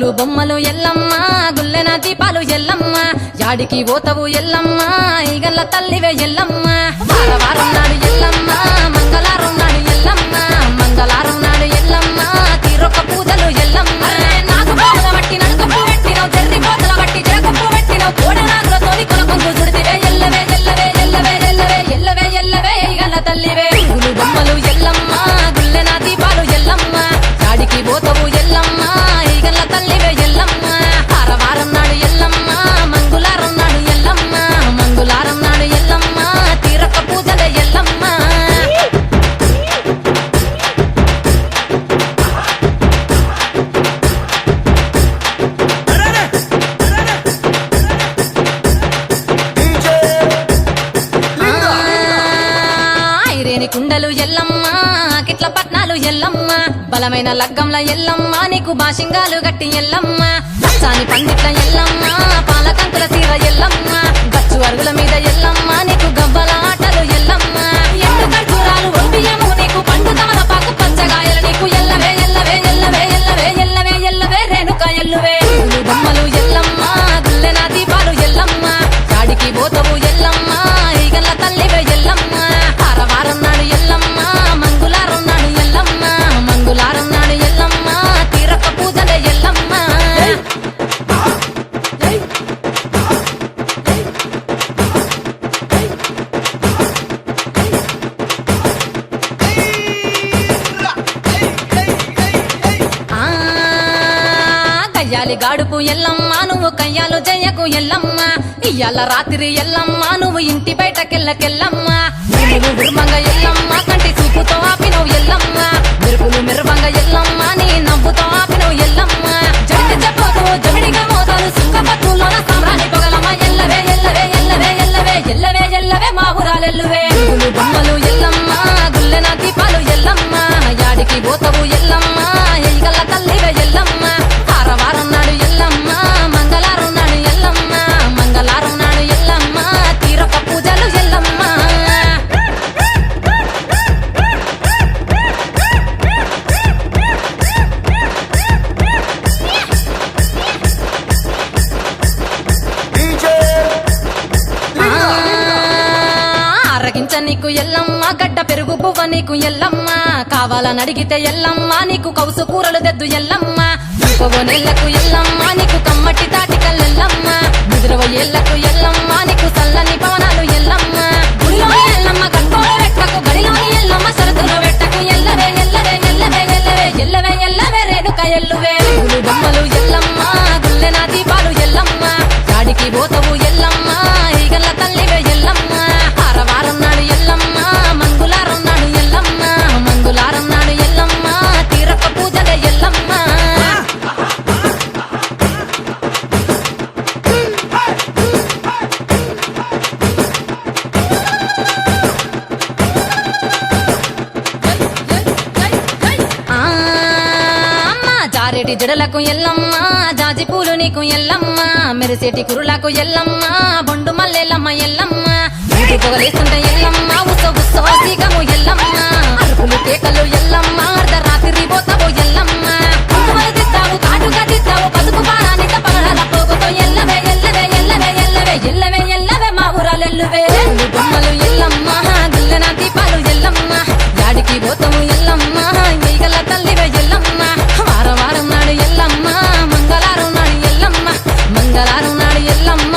పూలు బొమ్మలు ఎల్లమ్మ గుల్లెన దీపాలు ఎల్లమ్మ యాడికి పోతవు ఎల్లమ్మ ఈగల్ల తల్లివే ఎల్లమ్మ వారం నాడు ఎల్లమ్మ మంగళారం నాడు ఎల్లమ్మ మంగళారం నాడు ఎల్లమ్మ తీరొక్క పూజలు ఎల్లమ్మ నాకు పూల బట్టి నడుకప్పు పెట్టినవు చెర్రి పోతల బట్టి జడకప్పు పెట్టినవు కోడ నాగులతోని కొనకొంగు చుడితివే ఎల్లవే ఎల్లవే ఎల్లవే ఎల్లవే ఎల్లవే ఎల్లవే ఈగల్ల తల్లివే పూలు బొమ్మలు ఎల్లమ్మ గుల్లెన దీపాలు ఎల్లమ్మ యాడికి పోతవు ఎల్లమ్మ ఈగల్ల తల్లివే ఎల్లమ్మ వారం నాడు ఎల్లమ్మ మంగళారం నాడు ఎల్లమ్మ మంగళారం నాడు ఎల్లమ్మ తీరొక్క పూజల ఎల్లమ్మ ఐరేని కుండలు ఎల్లమ్మ కిట్ల పట్నాలు ఎల్లమ్మ బలమైన లగ్గంల ఎల్లమ్మ నీకు బాషింగాలు గట్టి ఎల్లమ్మ పచ్చాని పండిట్ల ఎల్లమ్మ పాలకంకుల సీర ఎల్లమ్మ గచ్చు అరుగుల మీద ఎల్లమ్మ నీకు గవ్వల ఆటలు ఎల్లమ్మ ఎండు ఖర్జూరాలు ఒంటియము నీకు పండు తమలపాకు పచ్చగాయలు నీకు ఎల్లవే ఎల్లవే ఎల్లవే ఎల్లవే ఎల్లవే ఎల్లవే రేణుక ఎల్లువే పూలు బొమ్మలు ఎల్లమ్మ గుల్లెన దీపాలు ఎల్లమ్మ యాడికి పోతవు ఎల్లమ్మ ఈగల్ల తల్లివే ఎల్లమ్మ వారం నాడు ఎల్లమ్మ మంగళారం నాడు ఎల్లమ్మ మంగళారం నాడు ఎల్లమ్మ తీరొక్క పూజల ఎల్లమ్మ కయ్యాలి గాడుపు ఎల్లమ్మ నువ్వు కయ్యాలు జయ్యకు ఎల్లమ్మ ఇయ్యాల రాత్రి ఎల్లమ్మ నువ్వు ఇంటి బయటకెళ్ళకెళ్ళమ్మ మెరుపులు విరుమంగ ఎల్లమ్మ కంటి చూపుతో ఆపినవు ఎల్లమ్మ మెరుపులు మెరువంగ ఎల్లమ్మ నీ నవ్వుతో ఆపినవు ఎల్లమ్మ జడికి చెప్పకు జమిడిగా మోతాలు సుక్కపట్టులోన సామ్రాణి పొగలమ్మ ఎల్లవే ఎల్లవే ఎల్లవే ఎల్లవే ఎల్లవే ఎల్లవే మా ఊరాలెల్లువే పూలు బొమ్మలు ఎల్లమ్మ గుల్లెన దీపాలు ఎల్లమ్మ యాడికి పోతవు ఎల్లమ్మ ఈగల్ల తల్లివే ఎల్లమ్మ వారం నాడు ఎల్లమ్మ మంగళారం నాడు ఎల్లమ్మ మంగళారం నాడు ఎల్లమ్మ తీరొక్క పూజలు ఎల్లమ్మ అరగించ నీకు ఎల్లమ్మ గడ్డ పెరుగు బువ్వ నీకు ఎల్లమ్మ కావాలని అడిగితే ఎల్లమ్మ నీకు కౌసు కూరలు దెద్దు ఎల్లమ్మ నెల్లకు ఎల్లమ్మ నీకు కమ్మటి తాటికల్ ఎల్లమ్మ ముదిరవ ఏళ్లకు ఎల్లమ్మ నీకు సల్లని పవనాలు ఎల్లమ్మ గుడిలోని ఎల్లమ్మ గట్టోడ వెట్టకు గడిలోని ఎల్లమ్మ సరదుల వెట్టకు ఎల్లవే ఎల్లవే ఎల్లవే ఎల్లవే ఎల్లవే ఎల్లవే రేణుక ఎల్లువే పూలు బొమ్మలు ఎల్లమ్మ గుల్లెన దీపాలు ఎల్లమ్మ యాడికి పోతవు ఎల్లమ్మ ఈగల్ల తల్లివే ఎల్లమ్మ వారం నాడు ఎల్లమ్మ మంగళారం నాడు ఎల్లమ్మ మంగళారం నాడు ఎల్లమ్మ తీరొక్క పూజల ఎల్లమ్మ జారేటి జడలకు ఎల్లమ్మ జాజి పూలు నీకు ఎల్లమ్మ మెరిసేటి కురులకు ఎల్లమ్మ బొండు మల్లెల్లమ్మ ఎల్లమ్మ పొగలేస్తుంటే ఎల్లమ్మ ఉత్సవీగము ఎల్లమ్మ అరుపులు కేకలు ఎల్లమ్మ అర్ధరాత్రి పోతావు ఎల్లమ్మ కుంకుమలు తిద్దావు కాటుగా తిద్దావు పసుపు పారానిత పగడాల పోగుతో ఎల్లవే ఎల్లవే ఎల్లవే ఎల్లవే ఎల్లవే ఎల్లవే మా ఊరాలెల్లువే పూలు బొమ్మలు ఎల్లమ్మ గుల్లెన దీపాలు ఎల్లమ్మ యాడికి పోతావు ఎల్లమ్మ ఈగల తల్లివే ఎల్లమ్మ వారం నాడు ఎల్లమ్మ మంగళారం నాడు ఎల్లమ్మ మంగళారం నాడు ఎల్లమ్మ